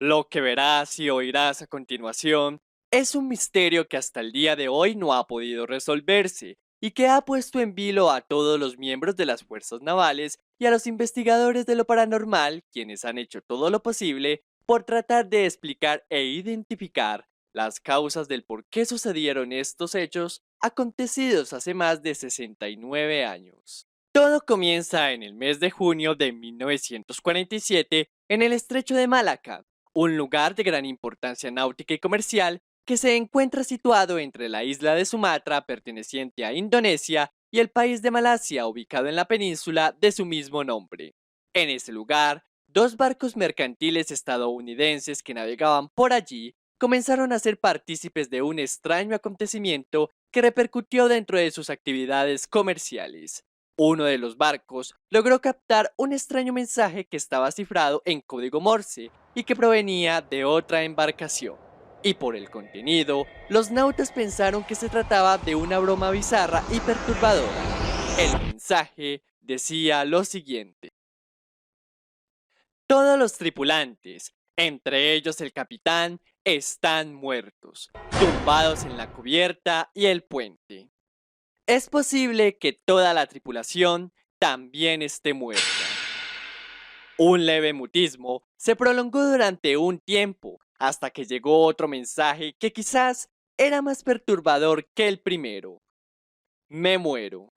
Lo que verás y oirás a continuación es un misterio que hasta el día de hoy no ha podido resolverse y que ha puesto en vilo a todos los miembros de las fuerzas navales y a los investigadores de lo paranormal, quienes han hecho todo lo posible por tratar de explicar e identificar las causas del por qué sucedieron estos hechos acontecidos hace más de 69 años. Todo comienza en el mes de junio de 1947 en el estrecho de Malaca, un lugar de gran importancia náutica y comercial que se encuentra situado entre la isla de Sumatra, perteneciente a Indonesia, y el país de Malasia, ubicado en la península de su mismo nombre. En ese lugar, dos barcos mercantiles estadounidenses que navegaban por allí comenzaron a ser partícipes de un extraño acontecimiento que repercutió dentro de sus actividades comerciales. Uno de los barcos logró captar un extraño mensaje que estaba cifrado en código Morse y que provenía de otra embarcación. Y por el contenido, los nautas pensaron que se trataba de una broma bizarra y perturbadora. El mensaje decía lo siguiente: todos los tripulantes, entre ellos el capitán, están muertos, tumbados en la cubierta y el puente. Es posible que toda la tripulación también esté muerta. Un leve mutismo se prolongó durante un tiempo, hasta que llegó otro mensaje que quizás era más perturbador que el primero. Me muero.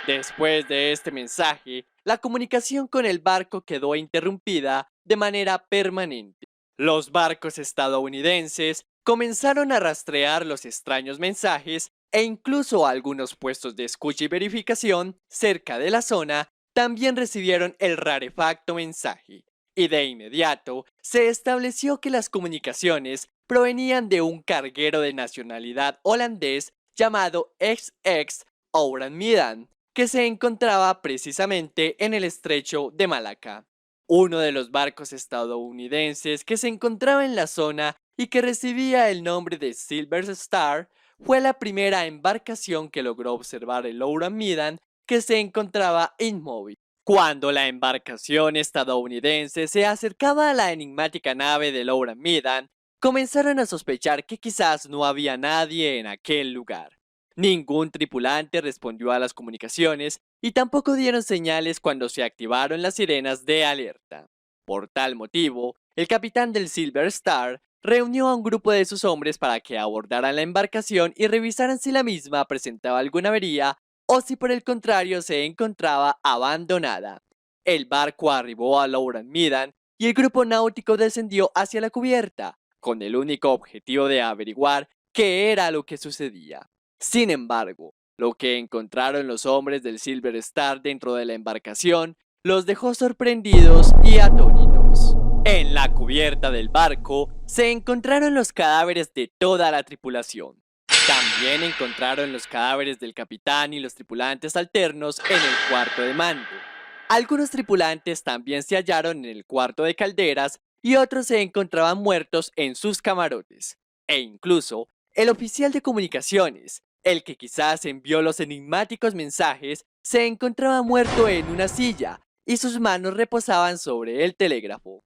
Después de este mensaje, la comunicación con el barco quedó interrumpida de manera permanente. Los barcos estadounidenses comenzaron a rastrear los extraños mensajes e incluso algunos puestos de escucha y verificación cerca de la zona también recibieron el rarefacto mensaje. Y de inmediato se estableció que las comunicaciones provenían de un carguero de nacionalidad holandés llamado XX Oran Midan, que se encontraba precisamente en el estrecho de Malaca. Uno de los barcos estadounidenses que se encontraba en la zona y que recibía el nombre de Silver Star fue la primera embarcación que logró observar el Oran Midan, que se encontraba inmóvil. Cuando la embarcación estadounidense se acercaba a la enigmática nave del Oran Midan, comenzaron a sospechar que quizás no había nadie en aquel lugar. Ningún tripulante respondió a las comunicaciones y tampoco dieron señales cuando se activaron las sirenas de alerta. Por tal motivo, el capitán del Silver Star reunió a un grupo de sus hombres para que abordaran la embarcación y revisaran si la misma presentaba alguna avería o si por el contrario se encontraba abandonada. El barco arribó a Lower Midan y el grupo náutico descendió hacia la cubierta, con el único objetivo de averiguar qué era lo que sucedía. Sin embargo, lo que encontraron los hombres del Silver Star dentro de la embarcación los dejó sorprendidos y atónitos. En la cubierta del barco se encontraron los cadáveres de toda la tripulación. También encontraron los cadáveres del capitán y los tripulantes alternos en el cuarto de mando. Algunos tripulantes también se hallaron en el cuarto de calderas y otros se encontraban muertos en sus camarotes. E incluso, el oficial de comunicaciones, el que quizás envió los enigmáticos mensajes, se encontraba muerto en una silla y sus manos reposaban sobre el telégrafo.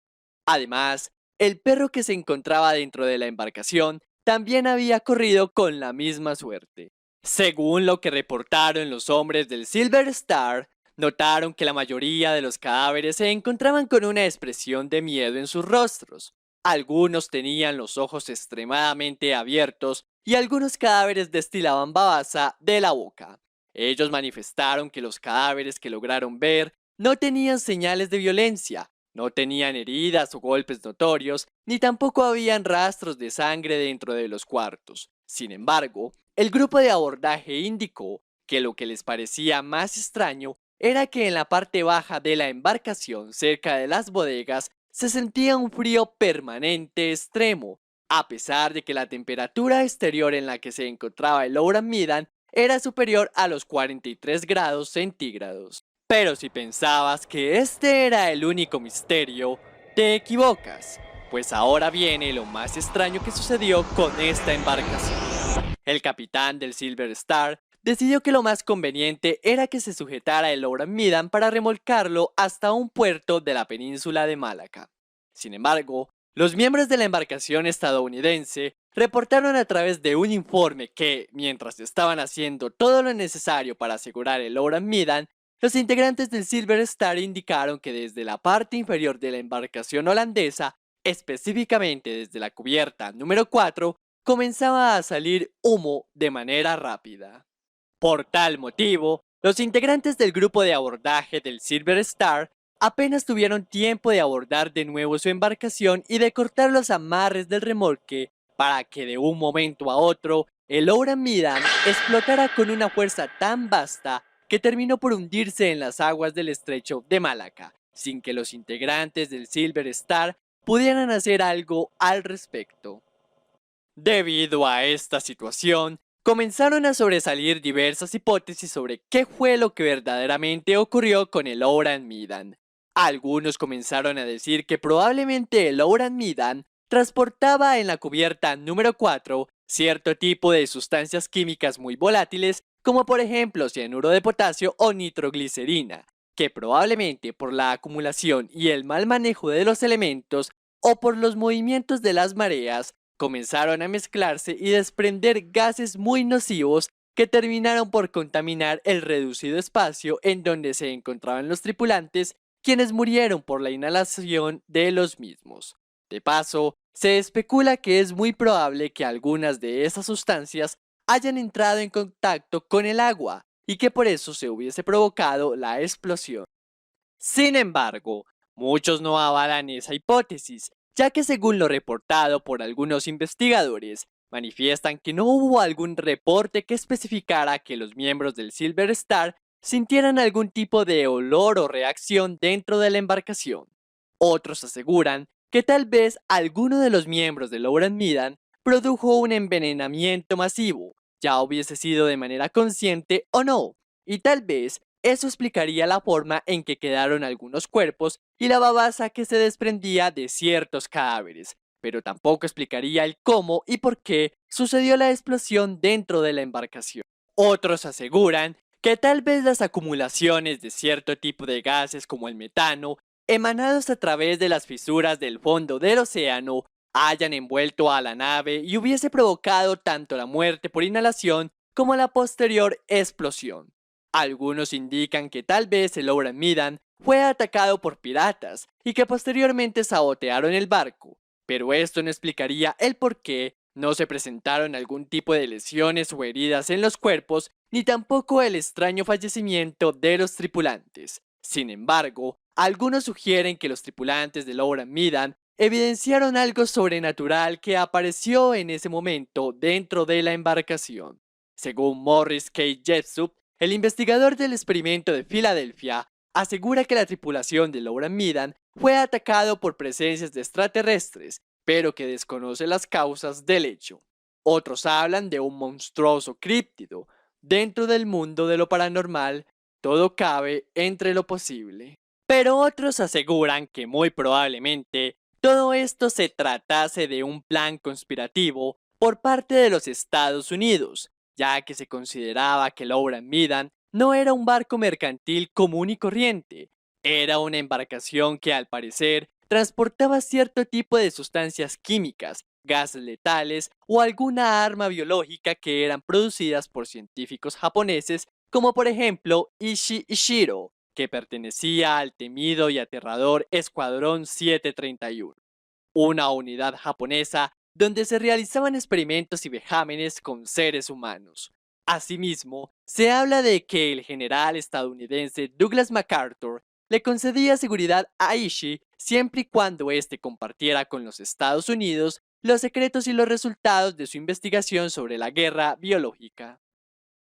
Además, el perro que se encontraba dentro de la embarcación también había corrido con la misma suerte. Según lo que reportaron los hombres del Silver Star, notaron que la mayoría de los cadáveres se encontraban con una expresión de miedo en sus rostros. Algunos tenían los ojos extremadamente abiertos y algunos cadáveres destilaban babasa de la boca. Ellos manifestaron que los cadáveres que lograron ver no tenían señales de violencia, no tenían heridas o golpes notorios, ni tampoco habían rastros de sangre dentro de los cuartos. Sin embargo, el grupo de abordaje indicó que lo que les parecía más extraño era que en la parte baja de la embarcación, cerca de las bodegas, se sentía un frío permanente extremo, a pesar de que la temperatura exterior en la que se encontraba el Oran Midan era superior a los 43 grados centígrados. Pero si pensabas que este era el único misterio, te equivocas, pues ahora viene lo más extraño que sucedió con esta embarcación. El capitán del Silver Star decidió que lo más conveniente era que se sujetara el Oran Midan para remolcarlo hasta un puerto de la península de Malaca. Sin embargo, Los miembros de la embarcación estadounidense reportaron a través de un informe que, mientras estaban haciendo todo lo necesario para asegurar el Oran Medan, los integrantes del Silver Star indicaron que desde la parte inferior de la embarcación holandesa, específicamente desde la cubierta número 4, comenzaba a salir humo de manera rápida. Por tal motivo, los integrantes del grupo de abordaje del Silver Star apenas tuvieron tiempo de abordar de nuevo su embarcación y de cortar los amarres del remolque para que de un momento a otro el Oran Medan explotara con una fuerza tan vasta que terminó por hundirse en las aguas del estrecho de Malaca, sin que los integrantes del Silver Star pudieran hacer algo al respecto. Debido a esta situación, comenzaron a sobresalir diversas hipótesis sobre qué fue lo que verdaderamente ocurrió con el Oran Medan. Algunos comenzaron a decir que probablemente el Oran Medan transportaba en la cubierta número 4 cierto tipo de sustancias químicas muy volátiles, como por ejemplo cianuro de potasio o nitroglicerina, que probablemente por la acumulación y el mal manejo de los elementos o por los movimientos de las mareas, comenzaron a mezclarse y desprender gases muy nocivos que terminaron por contaminar el reducido espacio en donde se encontraban los tripulantes, quienes murieron por la inhalación de los mismos. De paso, se especula que es muy probable que algunas de esas sustancias hayan entrado en contacto con el agua y que por eso se hubiese provocado la explosión. Sin embargo, muchos no avalan esa hipótesis, ya que según lo reportado por algunos investigadores, manifiestan que no hubo algún reporte que especificara que los miembros del Silver Star sintieran algún tipo de olor o reacción dentro de la embarcación. Otros aseguran que tal vez alguno de los miembros del Oran Medan produjo un envenenamiento masivo, ya hubiese sido de manera consciente o no, y tal vez eso explicaría la forma en que quedaron algunos cuerpos y la babasa que se desprendía de ciertos cadáveres, pero tampoco explicaría el cómo y por qué sucedió la explosión dentro de la embarcación. Otros aseguran que tal vez las acumulaciones de cierto tipo de gases como el metano, emanados a través de las fisuras del fondo del océano, hayan envuelto a la nave y hubiese provocado tanto la muerte por inhalación como la posterior explosión. Algunos indican que tal vez el Oran Medan fue atacado por piratas y que posteriormente sabotearon el barco, pero esto no explicaría el por qué no se presentaron algún tipo de lesiones o heridas en los cuerpos, ni tampoco el extraño fallecimiento de los tripulantes. Sin embargo, algunos sugieren que los tripulantes del Oran Medan evidenciaron algo sobrenatural que apareció en ese momento dentro de la embarcación. Según Morris K. Jessup, el investigador del experimento de Filadelfia, asegura que la tripulación del Oran Medan fue atacado por presencias de extraterrestres, pero que desconoce las causas del hecho. Otros hablan de un monstruoso críptido. Dentro del mundo de lo paranormal, todo cabe entre lo posible. Pero otros aseguran que muy probablemente todo esto se tratase de un plan conspirativo por parte de los Estados Unidos, ya que se consideraba que el Oran Medan no era un barco mercantil común y corriente, era una embarcación que al parecer transportaba cierto tipo de sustancias químicas, gases letales o alguna arma biológica que eran producidas por científicos japoneses como por ejemplo Ishii Ishiro, que pertenecía al temido y aterrador Escuadrón 731, una unidad japonesa donde se realizaban experimentos y vejámenes con seres humanos. Asimismo, se habla de que el general estadounidense Douglas MacArthur le concedía seguridad a Ishii siempre y cuando éste compartiera con los Estados Unidos los secretos y los resultados de su investigación sobre la guerra biológica.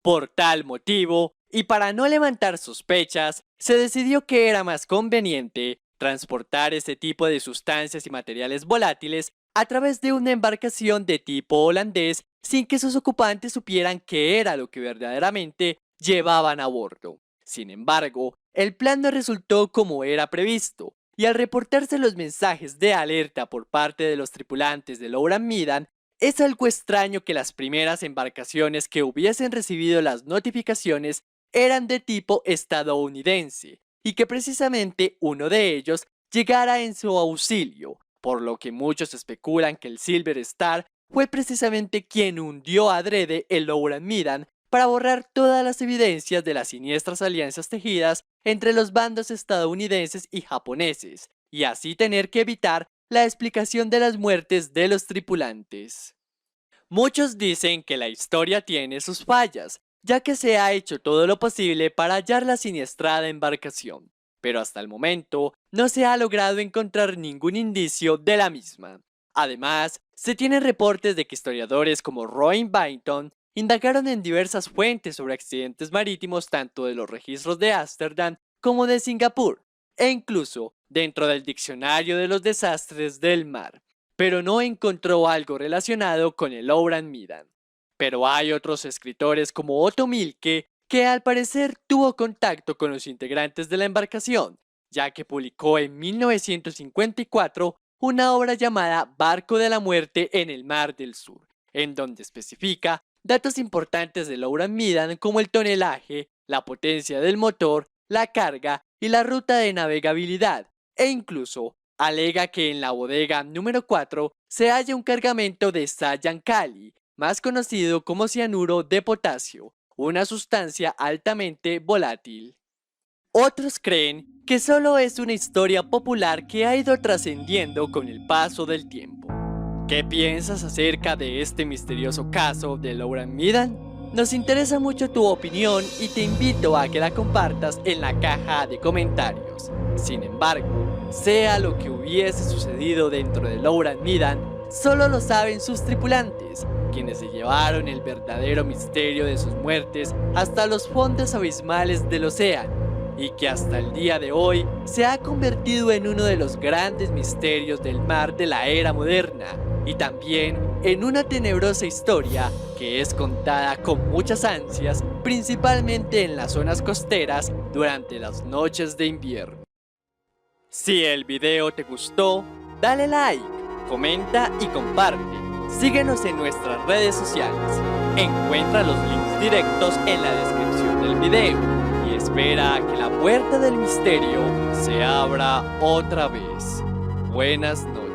Por tal motivo, y para no levantar sospechas, se decidió que era más conveniente transportar este tipo de sustancias y materiales volátiles a través de una embarcación de tipo holandés sin que sus ocupantes supieran qué era lo que verdaderamente llevaban a bordo. Sin embargo, el plan no resultó como era previsto, y al reportarse los mensajes de alerta por parte de los tripulantes del Oran Medan, es algo extraño que las primeras embarcaciones que hubiesen recibido las notificaciones eran de tipo estadounidense y que precisamente uno de ellos llegara en su auxilio, por lo que muchos especulan que el Silver Star fue precisamente quien hundió adrede el Louran Midan para borrar todas las evidencias de las siniestras alianzas tejidas entre los bandos estadounidenses y japoneses, y así tener que evitar la explicación de las muertes de los tripulantes. Muchos dicen que la historia tiene sus fallas, ya que se ha hecho todo lo posible para hallar la siniestrada embarcación, pero hasta el momento no se ha logrado encontrar ningún indicio de la misma. Además, se tienen reportes de que historiadores como Roy Byington indagaron en diversas fuentes sobre accidentes marítimos tanto de los registros de Ámsterdam como de Singapur, e incluso dentro del diccionario de los desastres del mar, pero no encontró algo relacionado con el Louran Midan. Pero hay otros escritores como Otto Mielke que al parecer tuvo contacto con los integrantes de la embarcación, ya que publicó en 1954 una obra llamada Barco de la Muerte en el Mar del Sur, en donde especifica datos importantes del Louran Midan como el tonelaje, la potencia del motor, la carga y la ruta de navegabilidad, e incluso alega que en la bodega número 4 se halla un cargamento de Sayankali, más conocido como cianuro de potasio, una sustancia altamente volátil. Otros creen que solo es una historia popular que ha ido trascendiendo con el paso del tiempo. ¿Qué piensas acerca de este misterioso caso de Louran Midan? Nos interesa mucho tu opinión y te invito a que la compartas en la caja de comentarios. Sin embargo, sea lo que hubiese sucedido dentro de Louran Midan, solo lo saben sus tripulantes, quienes se llevaron el verdadero misterio de sus muertes hasta los fondos abismales del océano, y que hasta el día de hoy se ha convertido en uno de los grandes misterios del mar de la era moderna, y también en una tenebrosa historia que es contada con muchas ansias, principalmente en las zonas costeras durante las noches de invierno. Si el video te gustó, dale like, comenta y comparte. Síguenos en nuestras redes sociales. Encuentra los links directos en la descripción del video y espera a que la puerta del misterio se abra otra vez. Buenas noches.